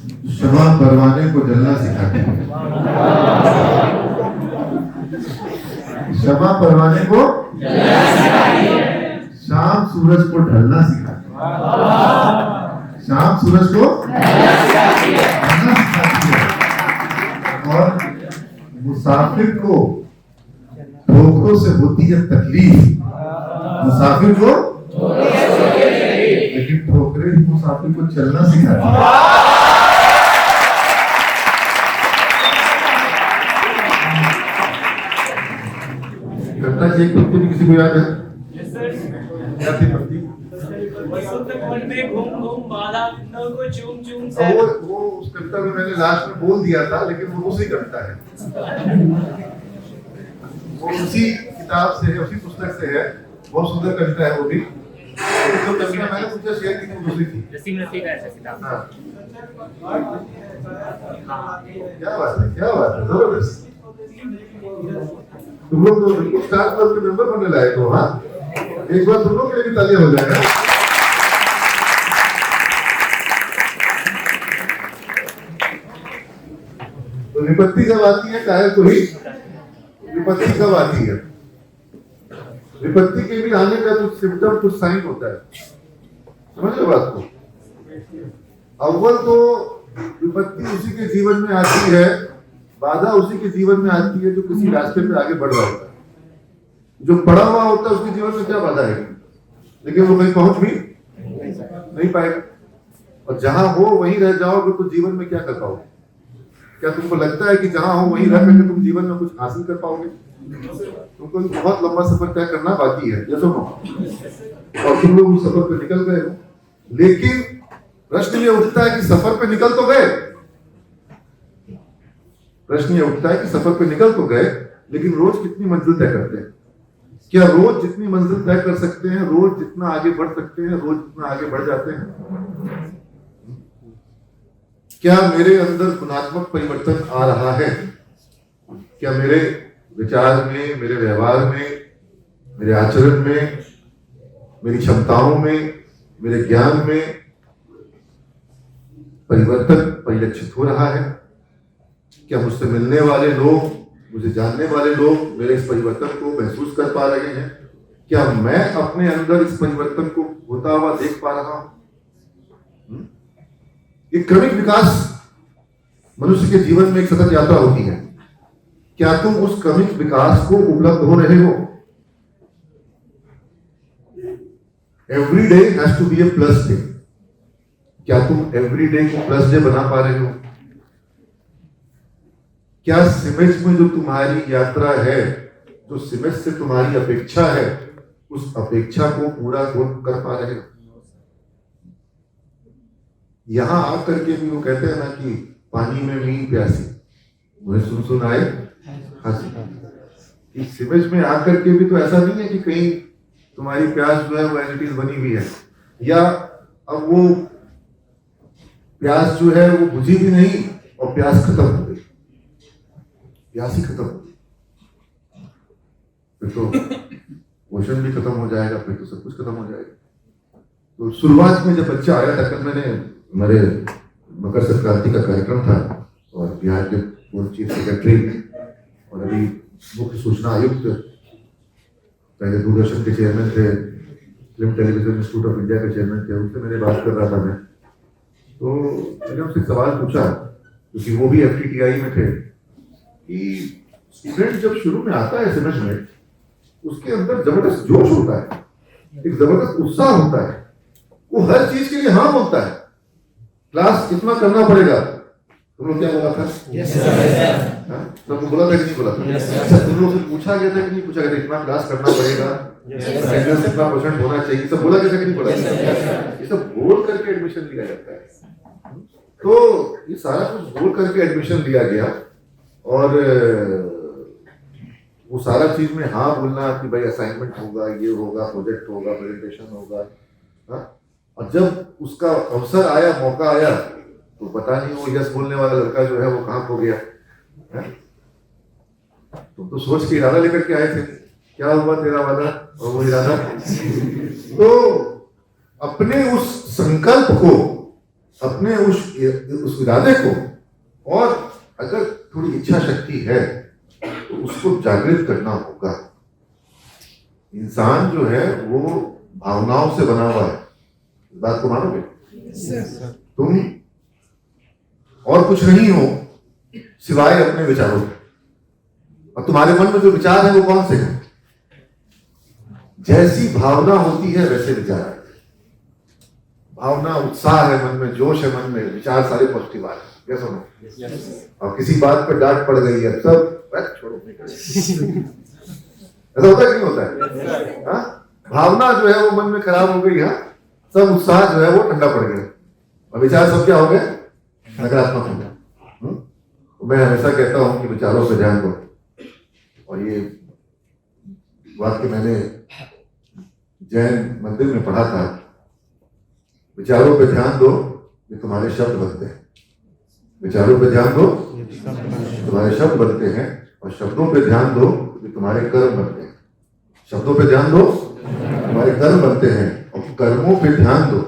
क्षमा परवाने को जलना सिखाती है। क्षमा परवाने को जलना सिखाती है। शाम सूरज को ढलना सिखाती है। शाम सूरज को ढलना सिखाती है। और मुसाफिर को ठोकरों से होती है तकलीफ, मुसाफिर को, लेकिन ठोकरे ही मुसाफिर को चलना सिखाती है। घटना से एक पत्ती भी किसी को याद है? क्या थी पत्ती? वो उस कविता में मैंने लास्ट में बोल दिया था, लेकिन वो दूसरी कविता है। वो उसी किताब से है, उसी पुस्तक से है। बहुत सुंदर कविता है वो भी। जो कविता मैंने तुमसे शेयर की थी वो दूसरी थी। क्या बात है, क्या बात है, जबरदस्त। तुम लोग तो बिल्कुल स्टार क्लब के मेंबर बनने लायक हो। हाँ, एक बार तुम लोग के लिए भी तालियां हो जाएगा। तो विपत्ति जब आती है कायर को ही विपत्ति कब आती है? विपत्ति के भी आने का कुछ सिम्टम, कुछ साइन होता है। समझ लो बात को। अव्वल तो विपत्ति उसी के जीवन में आती है, बाधा उसी के जीवन में आती है जो किसी रास्ते पे आगे बढ़ रहा होता है। जो पड़ा हुआ होता है उसके जीवन में क्या बाधा है, लेकिन वो कहीं पहुंच भी नहीं पाएगा। और जहां हो वहीं रह जाओगे तो जीवन में क्या कर पाओगे? क्या तुमको लगता है कि जहां हो वहीं रह करके तुम जीवन में कुछ हासिल कर पाओगे? तुमको बहुत लंबा सफर तय करना बाकी है, ये सुनो। और तुम लोग उस सफर पे निकल गए हो, लेकिन प्रश्न ये उठता है कि सफर पे निकल तो गए। प्रश्न ये उठता है कि सफर पे निकल तो गए, लेकिन रोज कितनी मंजिल तय करते हैं? क्या रोज जितनी मंजिल तय कर सकते हैं, रोज जितना आगे बढ़ सकते हैं, रोज जितना आगे बढ़ जाते हैं? क्या मेरे अंदर गुणात्मक परिवर्तन आ रहा है? क्या मेरे विचार में, मेरे व्यवहार में, मेरे आचरण में, मेरी क्षमताओं में, मेरे ज्ञान में परिवर्तन परिलक्षित हो रहा है? क्या मुझसे मिलने वाले लोग, मुझे जानने वाले लोग मेरे इस परिवर्तन को महसूस कर पा रहे हैं? क्या मैं अपने अंदर इस परिवर्तन को होता हुआ देख पा रहा हूं? एक क्रमिक विकास मनुष्य के जीवन में एक सतत यात्रा होती है। क्या तुम उस क्रमिक विकास को उपलब्ध हो रहे हो? Every day has to be a plus day. क्या तुम एवरी डे को प्लस डे बना पा रहे हो? क्या सिमेज में जो तुम्हारी यात्रा है, जो सिमेज से तुम्हारी अपेक्षा है, उस अपेक्षा को पूरा कर पा रहे हो? यहां आकर के भी वो कहते हैं ना कि पानी में नींद प्यासी, मुझे सुन सुन आए हंसी। इस सिमेज में आकर के भी तो ऐसा नहीं है कि कहीं तुम्हारी प्यास जो है वो एज इट इज बनी हुई है, या अब वो प्यास जो है वो बुझी भी नहीं और प्यास खत्म हो गई, प्यास ही खत्म हो गई, फिर तो पोषण भी खत्म हो जाएगा, फिर तो सब कुछ खत्म हो जाएगा। तो शुरुआत में जब बच्चा आया था, कल मैंने हमारे मकर संक्रांति का कार्यक्रम था और बिहार के पूर्व चीफ सेक्रेटरी और अभी मुख्य सूचना आयुक्त, पहले दूरदर्शन के चेयरमैन थे, film television institute of India के चेयरमैन थे, उनसे मैंने बात कर रहा था मैं। तो मैंने उनसे सवाल पूछा, क्योंकि वो भी FTTI में थे, कि स्टूडेंट जब शुरू में आता है समझ में, उसके अंदर जबरदस्त जोश होता है, एक जबरदस्त उत्साह होता है, वो हर चीज के लिए हाँ बोलता है। क्लास कितना करना पड़ेगा? तुम लोग क्या बोला था? तुमको बोला था कि नहीं बोला था? अच्छा, तुम लोग से पूछा गया था कि नहीं पूछा गया था? इतना क्लास करना पड़ेगा, अटेंडेंस कितना % होना चाहिए, सब बोला गया था कि नहीं बोला? ये सब बोल करके एडमिशन लिया जाता है। तो ये सारा कुछ बोल करके एडमिशन लिया गया और वो सारा चीज में हाँ बोलना कि भाई असाइनमेंट होगा, ये होगा, प्रोजेक्ट होगा, प्रेजेंटेशन होगा, हाँ? और जब उसका अवसर आया, मौका आया, तो पता नहीं वो यस बोलने वाला लड़का जो है वो कहाँ खो गया है? तुम तो सोच के इरादा लेकर के आए थे, क्या हुआ तेरा वादा और वो इरादा? तो अपने उस संकल्प को अपने उस इरादे को, और अगर थोड़ी इच्छा शक्ति है तो उसको जागृत करना होगा। इंसान जो है वो भावनाओं से बना हुआ है, इस बात को मानोगे? तुम और कुछ नहीं हो सिवाय अपने विचारों के, और तुम्हारे मन में जो विचार है वो कौन से हैं? जैसी भावना होती है वैसे विचार आते हैं। भावना, उत्साह है मन में, जोश है मन में, विचार सारे पॉजिटिव आ रहे हैं। क्या सुनो, और किसी बात पर डांट पड़ गई है सब छोड़ो, ऐसा होता है कि नहीं होता है? हाँ, भावना जो है वो मन में खराब हो गई है, सब उत्साह जो है वो ठंडा पड़ गया, और विचार सब क्या हो गए? नकारात्मक हो गया। तो मैं हमेशा कहता हूं कि विचारों पे ध्यान दो, और ये वाक्य मैंने जैन मंदिर में पढ़ा था। विचारों पे ध्यान दो, ये तुम्हारे शब्द बनते हैं। विचारों पे ध्यान दो, तुम्हारे शब्द बनते हैं, और शब्दों पे ध्यान दो, ये तुम्हारे कर्म बनते हैं। शब्दों पे ध्यान दो, तुम्हारे कर्म बनते हैं, और कर्मों पे ध्यान दो,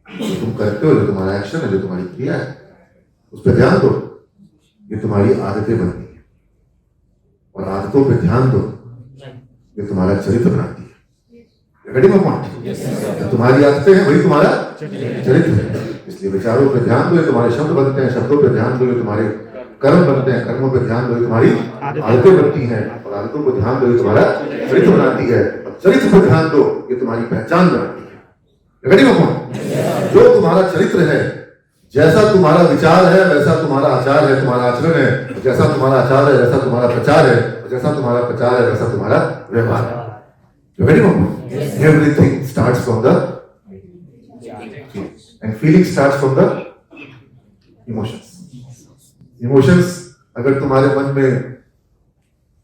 जो तुम करते हो, जो तुम्हारा एक्शन है, जो तुम्हारी क्रिया है, उस पर ध्यान दो, ये तुम्हारी आदतें बनती हैं। और आदतों पे ध्यान दो, ये तुम्हारा चरित्र बनाती है। तुम्हारी आदतें हैं वही तुम्हारा चरित्र है। इसलिए विचारों पे ध्यान दो, ये तुम्हारे शब्द बनते हैं। शब्दों पे ध्यान दो, ये तुम्हारे कर्म बनते हैं। कर्मों पे ध्यान दो, ये तुम्हारी आदतें बनती हैं। और आदतों पे ध्यान दो, ये तुम्हारा चरित्र बनाती है। और चरित्र पे ध्यान दो, ये तुम्हारी पहचान बनाती है। जो तुम्हारा चरित्र है, जैसा तुम्हारा विचार है वैसा तुम्हारा आचार है, तुम्हारा आचरण है। जैसा तुम्हारा आचार है वैसा तुम्हारा प्रचार है, और जैसा तुम्हारा प्रचार है वैसा तुम्हारा व्यवहार है। Everything starts from the and feeling starts from the emotions. Emotions अगर तुम्हारे मन में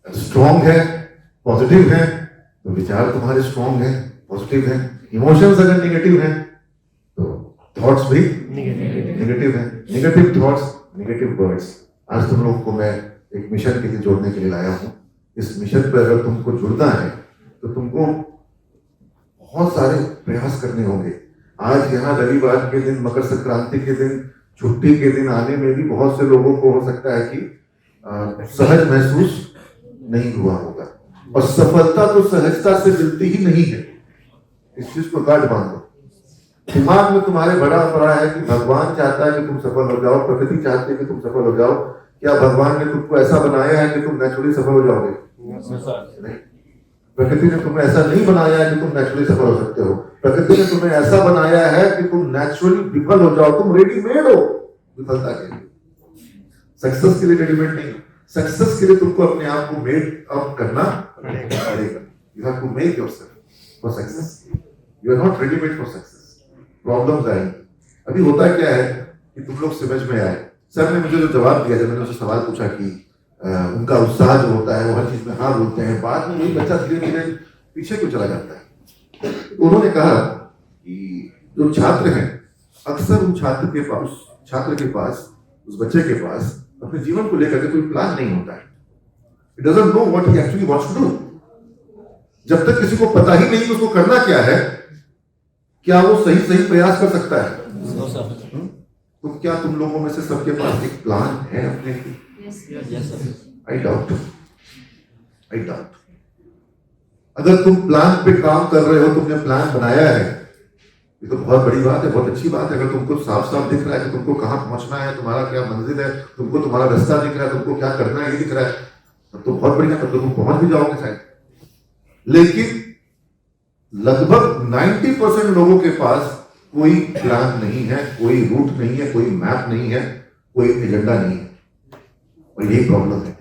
स्ट्रॉन्ग है, पॉजिटिव है, तो विचार तुम्हारे स्ट्रॉन्ग है, पॉजिटिव है। इमोशंस अगर नेगेटिव है तो थॉट्स भी नेगेटिव है। Negative thoughts, negative words. आज तुम लोगों को मैं एक मिशन के लिए जोड़ने के लिए लाया हूं। इस मिशन पर अगर तुमको जुड़ना है तो तुमको बहुत सारे प्रयास करने होंगे। आज यहाँ रविवार के दिन, मकर संक्रांति के दिन, छुट्टी के दिन आने में भी बहुत से लोगों को हो सकता है कि सहज महसूस नहीं हुआ होगा। और सफलता तो सहजता से मिलती ही नहीं है, इस चीज को गांठ बांध दो। दिमाग में तुम्हारे बड़ा पड़ा है कि भगवान चाहता है कि तुम सफल हो जाओ, प्रकृति चाहती है कि तुम सफल हो जाओ। क्या भगवान ने तुमको ऐसा बनाया है कि तुम नेचुरली सफल हो जाओगे? नहीं। प्रकृति ने तुम्हें ऐसा नहीं बनाया है कि तुम नेचुरली सफल हो सकते हो। प्रकृति ने तुम्हें ऐसा बनाया है कि तुम नेचुरली विफल हो जाओ। तुम रेडीमेड हो विफलता के लिए, सक्सेस के लिए रेडीमेड नहीं। सक्सेस के लिए तुमको अपने आप को मेड अप करना पड़ेगा। You have to make yourself for success. You are not readymade for success. Problems आएंगी। अभी होता क्या है कि तुम लोग समझ में आए, सर ने मुझे जो जवाब दिया, जब मैंने उससे सवाल पूछा कि उनका उत्साह जो होता है वो हर चीज में हाँ बोलते हैं, बाद में वही बच्चा धीरे धीरे पीछे क्यों चला जाता है। तो उन्होंने कहा कि जो छात्र हैं, अक्सर उन छात्र के पास, उस बच्चे के पास अपने जीवन को लेकर के कोई प्लान नहीं होता है। It doesn't know what he actually wants to do. जब तक किसी को पता ही नहीं उसको करना क्या है, क्या वो सही प्रयास कर सकता है? तो क्या तुम लोगों में से सबके पास एक प्लान है अपने लिए? I doubt. अगर तुम प्लान पे काम कर रहे हो, तुमने प्लान बनाया है, ये तो बहुत बड़ी बात है, बहुत अच्छी बात है। अगर तुमको साफ साफ दिख रहा है कि तुमको कहाँ पहुंचना है, तुम्हारा क्या मंजिल है, तुमको तुम्हारा रास्ता दिख रहा है, तुमको क्या करना है ये दिख रहा है, तब तो बहुत बढ़िया, तब तो तुम पहुंच भी जाओगे शायद। लेकिन लगभग 90% लोगों के पास कोई प्लान नहीं है, कोई रूट नहीं है, कोई मैप नहीं है, कोई एजेंडा नहीं है। और यही प्रॉब्लम है।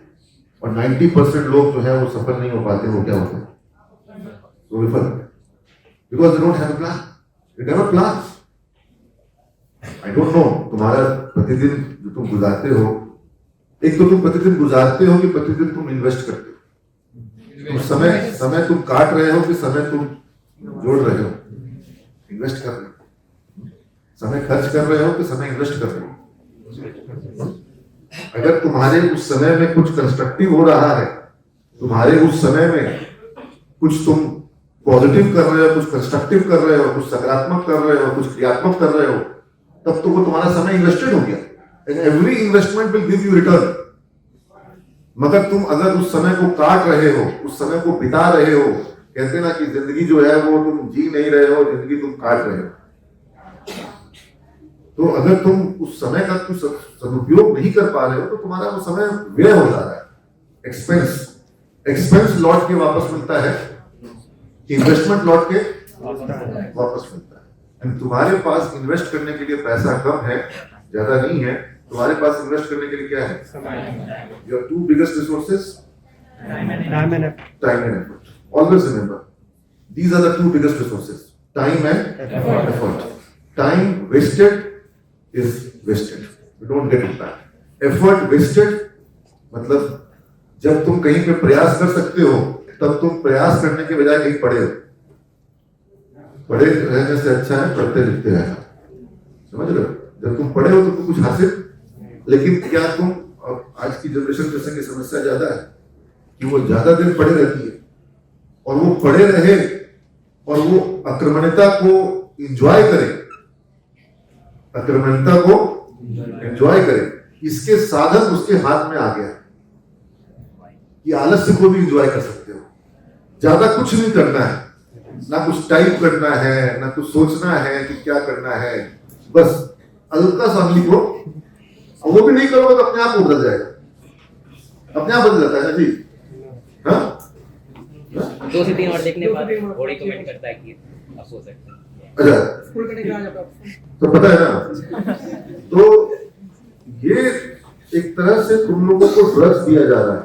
और 90% लोग जो है वो सफल नहीं हो पाते। वो क्या होता है? वो विफल, because they don't have a plan. They have a plan. I don't know तुम्हारा प्रतिदिन जो तुम गुजारते हो, एक तो तुम प्रतिदिन गुजारते हो कि प्रतिदिन तुम इन्वेस्ट करते हो। तुम समय तुम काट रहे हो कि समय तुम जोड़ रहे हो? इन्वेस्ट कर रहे हो। समय खर्च कर रहे हो कि समय इन्वेस्ट कर रहे हो? अगर तुम्हारे उस समय में कुछ कंस्ट्रक्टिव हो रहा है, तुम्हारे उस समय में कुछ तुम पॉजिटिव कर रहे हो, कुछ कंस्ट्रक्टिव कर रहे हो, कुछ सकारात्मक कर रहे हो, कुछ क्रियात्मक कर रहे हो, तब तो वो तुम्हारा समय इन्वेस्टेड हो गया, and every investment will give you return. मगर तुम अगर उस समय को काट रहे हो, उस समय को बिता रहे हो, कहते ना कि जिंदगी जो है वो तुम जी नहीं रहे हो, जिंदगी तुम काट रहे हो। तो अगर तुम उस समय का कुछ सदुपयोग नहीं कर पा रहे हो तो तुम्हारा वो समय व्यय हो जा रहा है। एक्सपेंस लौट के वापस मिलता है, इन्वेस्टमेंट लौट के वापस मिलता है। एंड तुम्हारे पास इन्वेस्ट करने के लिए पैसा कम है, ज्यादा नहीं है, तुम्हारे पास इन्वेस्ट करने के लिए क्या है? Your two biggest resources, time and effort. Always remember, these are the two biggest resources, time and effort. Time wasted is wasted, you don't get it back. Effort wasted मतलब जब तुम कहीं पे प्रयास कर सकते हो तब तुम प्रयास करने के बजाय कहीं पड़े हो। पड़े रहने से अच्छा है पढ़ते लिखते रहना, समझ रहे हो? जब तुम पढ़े हो तो तुम कुछ हासिल, लेकिन क्या तुम आज की जनरेशन के संग समस्या ज्यादा है कि वो ज्यादा देर पड़े रहती है, और वो पड़े रहे और वो अक्रमण्यता को इंजॉय करे, अक्रमण्यता को एंजॉय करे, इसके साधन उसके हाथ में आ गया कि आलस्य को भी एंजॉय कर सकते हो। ज्यादा कुछ नहीं करना है, ना कुछ टाइप करना है, ना कुछ सोचना है कि क्या करना है, बस हल्का सा लिखो, और वो भी नहीं करोगे तो अपने आप बदल जाएगा, अपने आप बदल जाता है ना जी। हाँ 2 से 3 और देखने के बाद बॉडी कमेंट करता है कि आप सो सकते हैं। अच्छा, तो पता है ना, तो ये एक तरह से तुम लोगों को ड्रग्स दिया जा रहा है,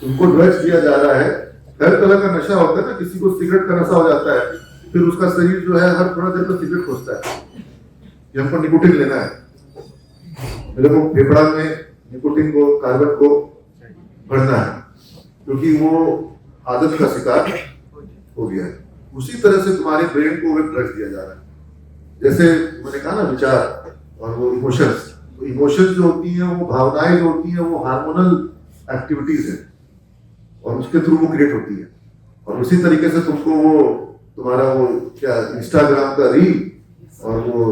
तुमको ड्रग्स दिया जा रहा है। हर तरह का नशा होता है ना, किसी को सिगरेट का नशा हो जाता है, फिर उसका शरीर जो है हर थोड़ा देर पर सिगरेट खोजता है कि हमको निकोटिन लेना है, मेरे को फेफड़ा में निकोटिन को, कार्बन को भरना है, क्योंकि वो आदत का शिकार हो गया है। उसी तरह से तुम्हारे ब्रेन को भी ड्रग्स दिया जा रहा है। जैसे मैंने कहा ना, विचार और वो इमोशंस, तो इमोशंस जो होती हैं, वो भावनाएं जो होती हैं, वो हार्मोनल एक्टिविटीज है और उसके थ्रू वो क्रिएट होती है। और उसी तरीके से तुमको वो तुम्हारा वो क्या इंस्टाग्राम का रील और वो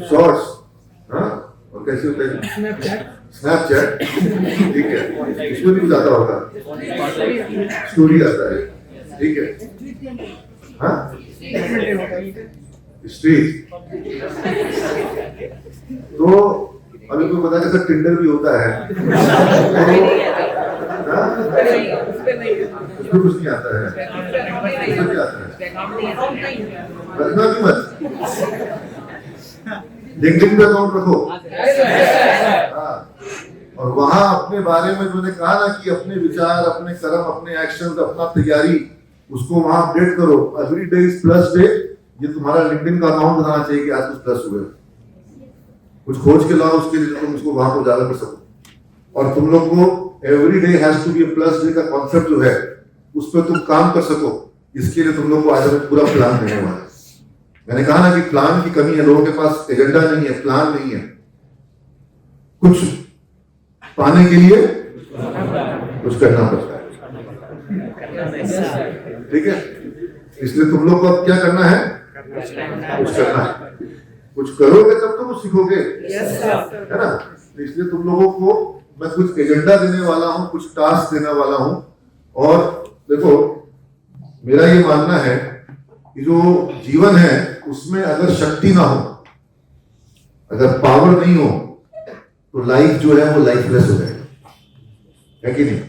शॉर्ट्स, हाँ, और कैसे होता है स्नैपचैट, ठीक है, इसमें भी ज्यादा होगा, स्टोरी आता है, ठीक है, हाँ, स्ट्रीट। तो अभी कोई पता कैसा टिंडर भी होता है, उसमें कुछ नहीं आता है, उसमें क्या आता है, रखना भी मत, लिंक्डइन पे अकाउंट रखो, हाँ, और वहां अपने बारे में मैंने कहा ना कि अपने विचार, अपने कर्म, अपने एक्शन, अपना तैयारी, उसको वहां अपडेट करो। Every day is plus day, ये तुम्हारा लिंक्डइन का अकाउंट बनाना चाहिए कि आज कुछ प्लस हुए, कुछ खोज के लाओ उसके लिए तुम उसको वहां को उजागर कर सको। और तुम लोग को every day has to be a plus day का कॉन्सेप्ट जो है उस पर तुम काम कर सको, इसके लिए तुम लोग को आज हमें पूरा प्लान देने वाला है। मैंने कहा ना कि प्लान की कमी है, लोगों के पास एजेंडा नहीं है, प्लान नहीं है, कुछ पाने के लिए कुछ करना पड़ता है, ठीक है। इसलिए तुम लोग को अब क्या करना है, कुछ करना है, कुछ करोगे तब तो कुछ सीखोगे, है ना। इसलिए तुम लोगों को मैं कुछ एजेंडा देने वाला हूं, कुछ टास्क देने वाला हूं। और देखो, मेरा ये मानना है कि जो जीवन है उसमें अगर शक्ति ना हो, अगर पावर नहीं हो, तो लाइफ जो है वो लाइफलेस हो जाएगा, है कि नहीं।